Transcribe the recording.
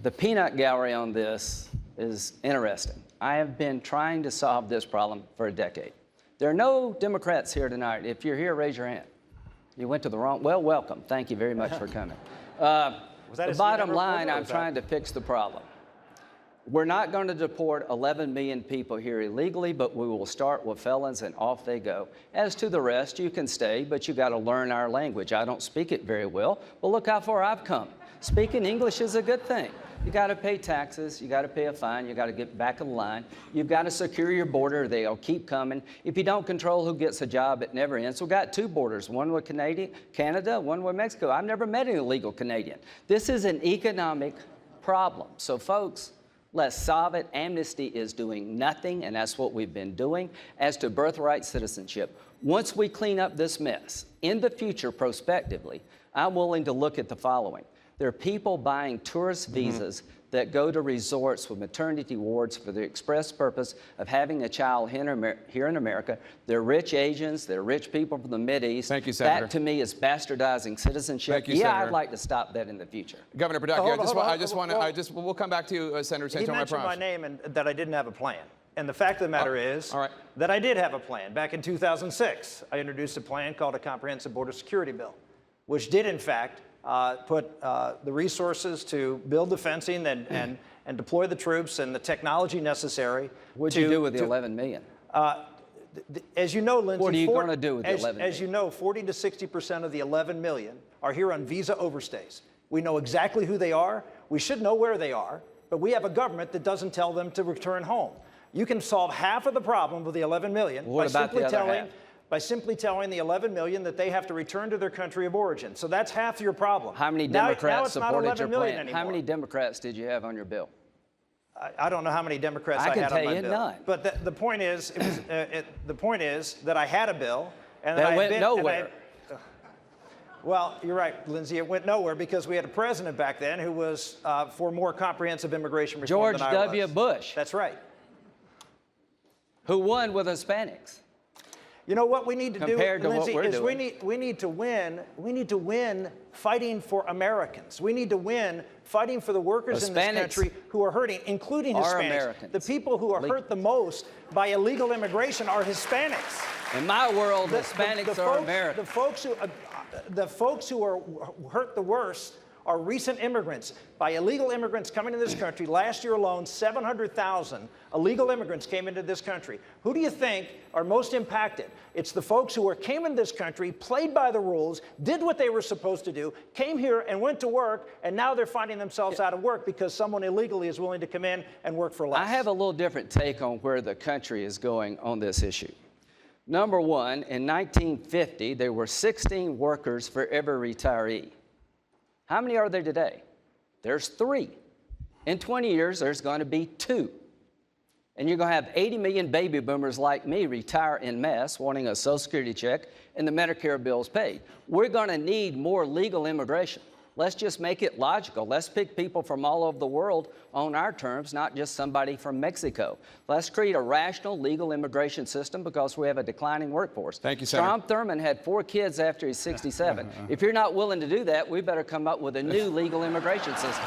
The peanut gallery on this is interesting. I have been trying to solve this problem for a decade. There are no Democrats here tonight. If you're here, raise your hand. You went to the wrong, well, welcome. Thank you very much for coming. The bottom line, I'm trying to fix the problem. We're not going to deport 11 million people here illegally, but we will start with felons and off they go. As to the rest, you can stay, but you got to learn our language. I don't speak it very well, but look how far I've come. Speaking English is a good thing. You got to pay taxes, you got to pay a fine, you got to get back in line. You've got to secure your border, they'll keep coming. If you don't control who gets a job, it never ends. We've got two borders, one with Canada, one with Mexico. I've never met an illegal Canadian. This is an economic problem. So folks, let's solve it. Amnesty is doing nothing, and that's what we've been doing. As to birthright citizenship, once we clean up this mess, in the future, prospectively, I'm willing to look at the following. There are people buying tourist visas that go to resorts with maternity wards for the express purpose of having a child here in America. They're rich Asians, they're rich people from the Mideast. Thank you, Senator. That, to me, is bastardizing citizenship. Thank you, Senator. I'd like to stop that in the future. Governor Pataki, we'll come back to you, Senator Santorum. He mentioned my name and that I didn't have a plan. And the fact of the matter is that I did have a plan. Back in 2006, I introduced a plan called a Comprehensive Border Security Bill, which did, in fact, put the resources to build the fencing and deploy the troops and the technology necessary. What'd you do with the 11 million? As you know, Lindsay, what are you going to do with the 11 million? As you know, 40 to 60% of the 11 million are here on visa overstays. We know exactly who they are. We should know where they are, but we have a government that doesn't tell them to return home. You can solve half of the problem with the 11 million by simply telling the 11 million that they have to return to their country of origin. So that's half your problem. How many Democrats supported your plan? Anymore. How many Democrats did you have on your bill? I don't know how many Democrats I had on my bill. None. But the point is, the point is that I had a bill and that went nowhere. Well, you're right, Lindsay. It went nowhere because we had a president back then who was for more comprehensive immigration reform than I was. George W. Bush. That's right. Who won with Hispanics? You know what we need to do, Lindsay, is we need to win. We need to win fighting for Americans. We need to win fighting for the workers in this country who are hurting, including Hispanics. Americans. The people who are hurt the most by illegal immigration are Hispanics. In my world, Hispanics are Americans. The folks who are hurt the worst are recent immigrants. By illegal immigrants coming to this country, last year alone, 700,000 illegal immigrants came into this country. Who do you think are most impacted? It's the folks who came into this country, played by the rules, did what they were supposed to do, came here and went to work, and now they're finding themselves out of work because someone illegally is willing to come in and work for less. I have a little different take on where the country is going on this issue. Number one, in 1950, there were 16 workers for every retiree. How many are there today? There's 3. In 20 years, there's going to be 2. And you're going to have 80 million baby boomers like me retire en masse, wanting a Social Security check and the Medicare bills paid. We're going to need more legal immigration. Let's just make it logical. Let's pick people from all over the world on our terms, not just somebody from Mexico. Let's create a rational legal immigration system because we have a declining workforce. Thank you, Senator. Strom Thurmond had 4 kids after he's 67. If you're not willing to do that, we better come up with a new legal immigration system.